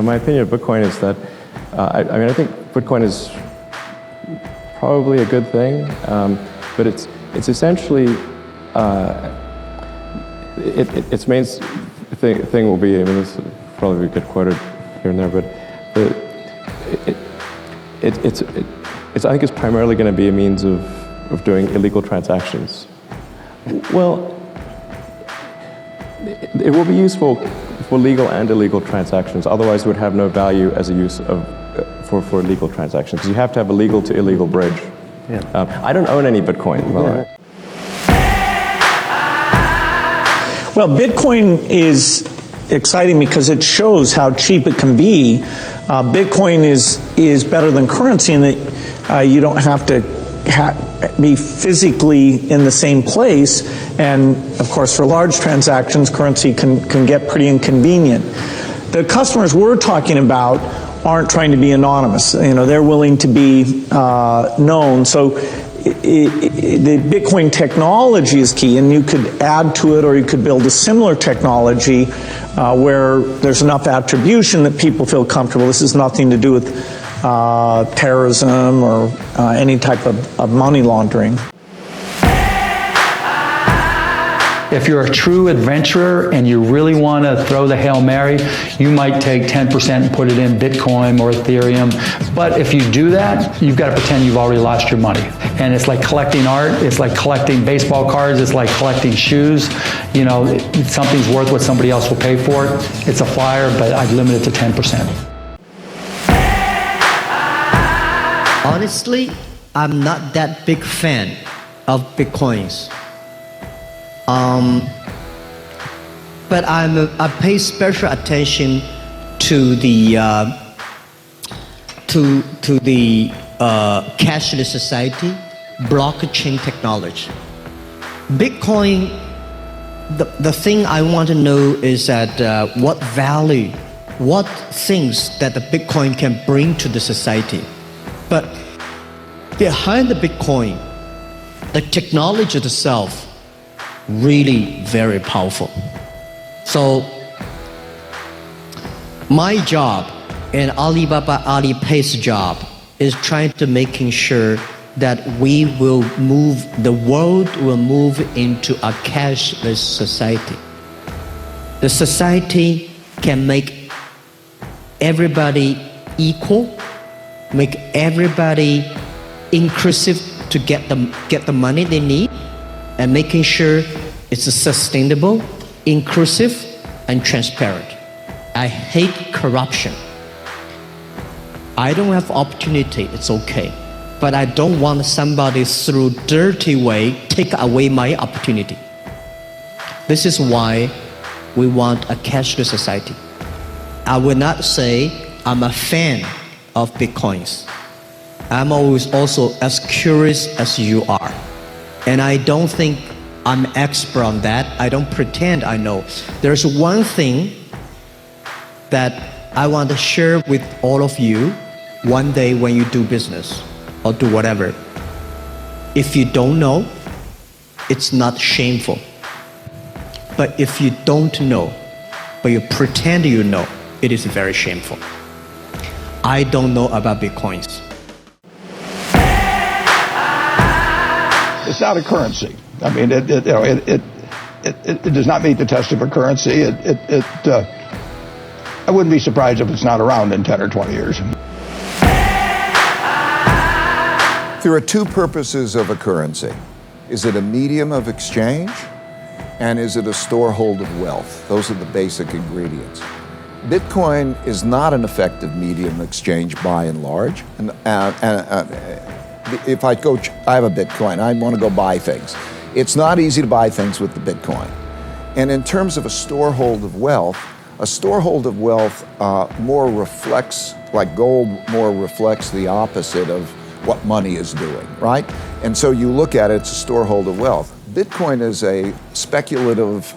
My opinion of Bitcoin is that, I think Bitcoin is probably a good thing, but it's essentially, its main thing will be, this will probably get quoted here and there, but I think it's primarily going to be a means of doing illegal transactions. Well, it will be useful for legal and illegal transactions. Otherwise, it would have no value as a use for legal transactions. You have to have a legal to illegal bridge. Yeah. I don't own any Bitcoin. Well, Bitcoin is exciting because it shows how cheap it can be. Bitcoin is better than currency in that you don't have to be physically in the same place, and of course for large transactions currency can get pretty inconvenient. The customers we're talking about aren't trying to be anonymous. They're willing to be known. So the Bitcoin technology is key, and you could add to it, or you could build a similar technology where there's enough attribution that people feel comfortable. This has nothing to do with terrorism or any type of money laundering. If you're a true adventurer and you really want to throw the Hail Mary, you might take 10% and put it in Bitcoin or Ethereum. But if you do that, you've got to pretend you've already lost your money. And it's like collecting art. It's like collecting baseball cards. It's like collecting shoes. Something's worth what somebody else will pay for it. It's a flyer, but I'd limit it to 10%. Honestly, I'm not that big fan of Bitcoins. But I pay special attention to the cashless society, blockchain technology. Bitcoin, the thing I want to know is that what value, what things that the Bitcoin can bring to the society. But behind the Bitcoin, the technology itself, really very powerful. So my job and Alibaba Alipay's job is trying to making sure that the world will move into a cashless society. The society can make everybody equal, make everybody inclusive to get the money they need, and making sure it's sustainable, inclusive, and transparent. I hate corruption. I don't have opportunity, it's okay. But I don't want somebody through dirty way take away my opportunity. This is why we want a cashless society. I will not say I'm a fan of Bitcoins. I'm always also as curious as you are. And I don't think I'm expert on that. I don't pretend I know. There's one thing that I want to share with all of you one day when you do business or do whatever. If you don't know, it's not shameful. But if you don't know, but you pretend you know, it is very shameful. I don't know about Bitcoins. It's not a currency. I mean, it does not meet the test of a currency. I wouldn't be surprised if it's not around in 10 or 20 years. There are two purposes of a currency. Is it a medium of exchange? And is it a storehold of wealth? Those are the basic ingredients. Bitcoin is not an effective medium of exchange by and large. If I have a Bitcoin, I want to go buy things. It's not easy to buy things with the Bitcoin. And in terms of a storehold of wealth more reflects, like gold, more reflects the opposite of what money is doing, right? And so you look at it, it's a storehold of wealth. Bitcoin is a speculative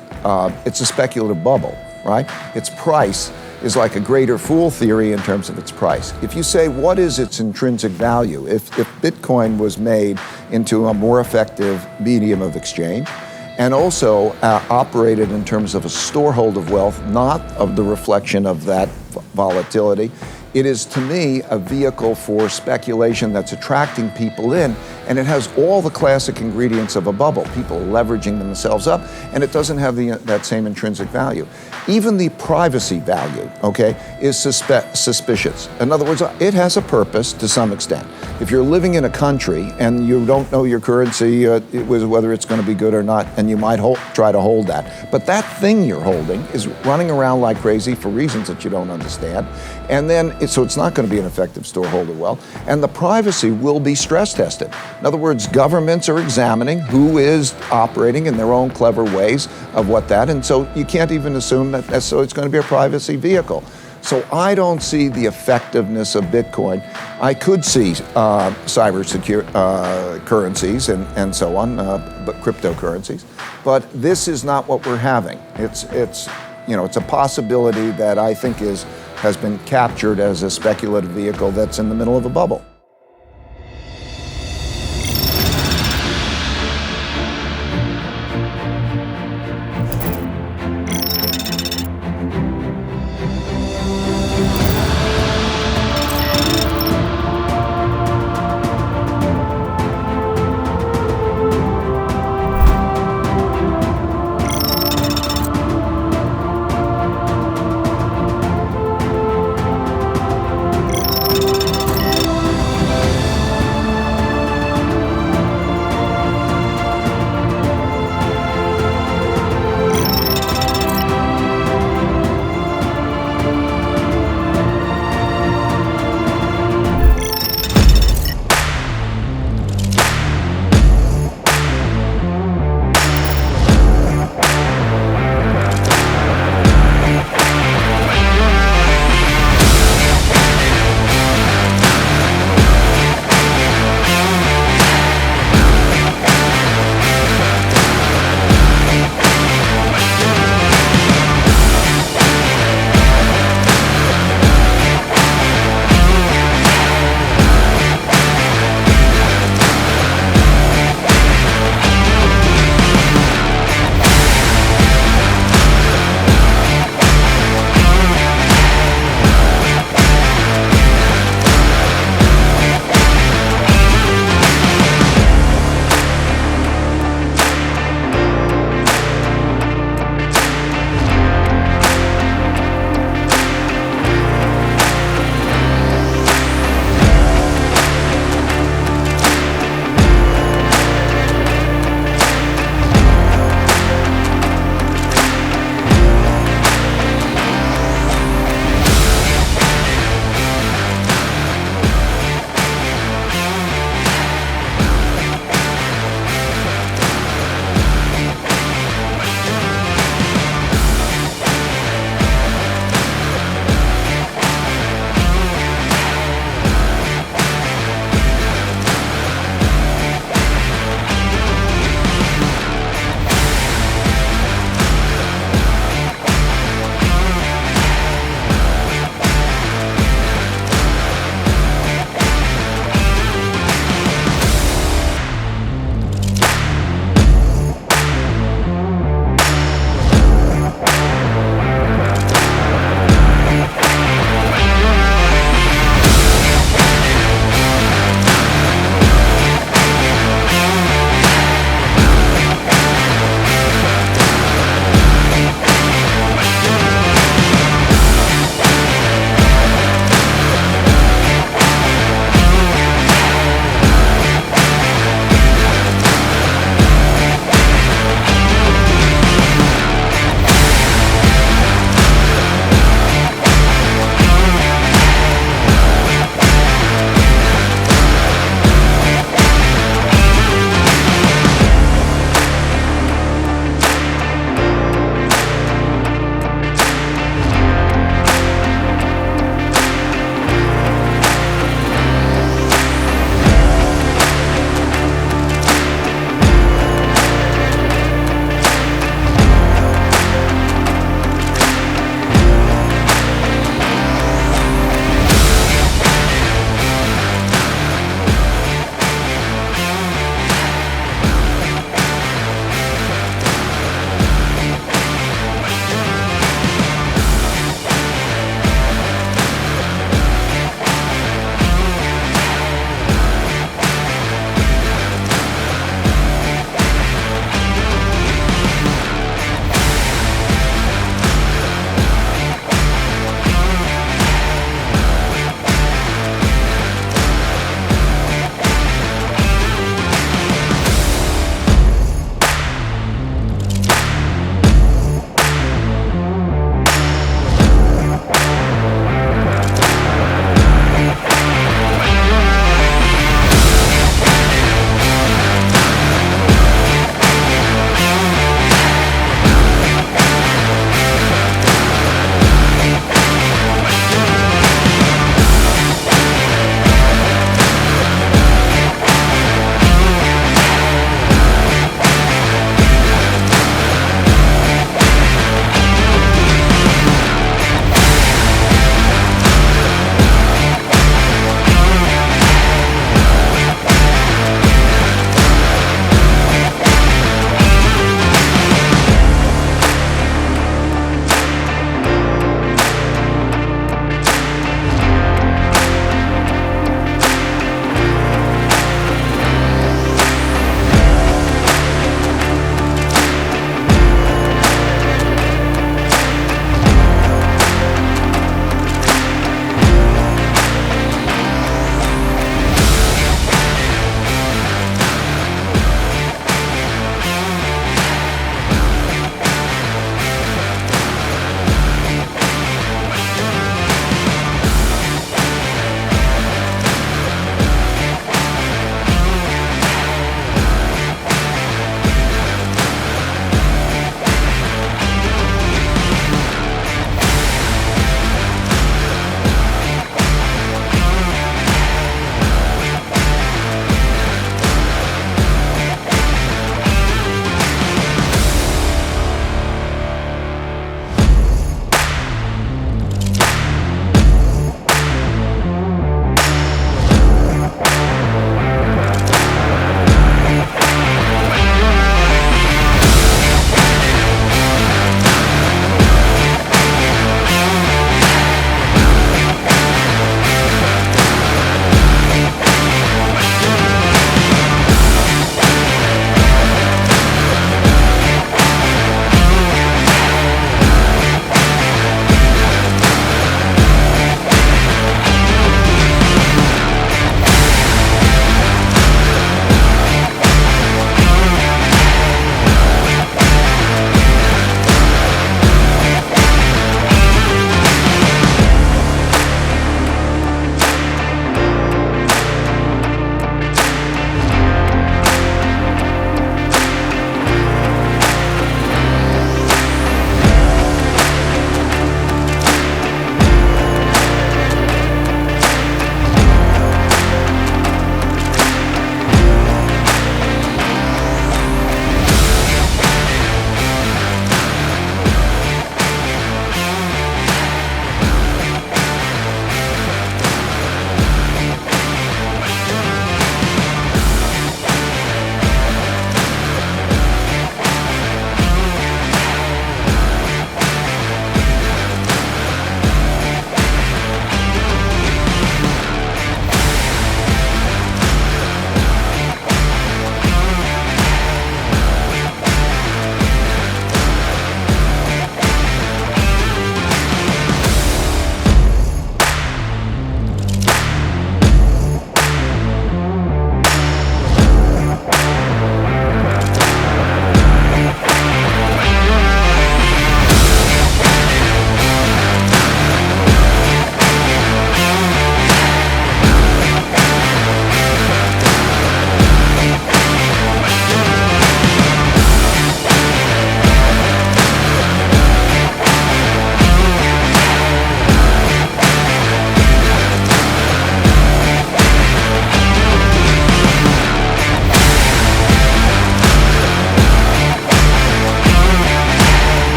bubble, right? Its price is like a greater fool theory in terms of its price. If you say, what is its intrinsic value? If Bitcoin was made into a more effective medium of exchange, and also operated in terms of a storehold of wealth, not of the reflection of that volatility, it is, to me, a vehicle for speculation that's attracting people in, and it has all the classic ingredients of a bubble. People leveraging themselves up, and it doesn't have that same intrinsic value. Even the privacy value, okay, is suspicious. In other words, it has a purpose to some extent. If you're living in a country and you don't know your currency, whether it's going to be good or not, and you might try to hold that. But that thing you're holding is running around like crazy for reasons that you don't understand. And then, so it's not going to be an effective storehold of wealth. And the privacy will be stress tested. In other words, governments are examining who is operating in their own clever ways of what that, and so you can't even assume that so it's going to be a privacy vehicle. So I don't see the effectiveness of Bitcoin. I could see cyber currencies and so on, but cryptocurrencies. But this is not what we're having. It's a possibility that I think has been captured as a speculative vehicle that's in the middle of a bubble.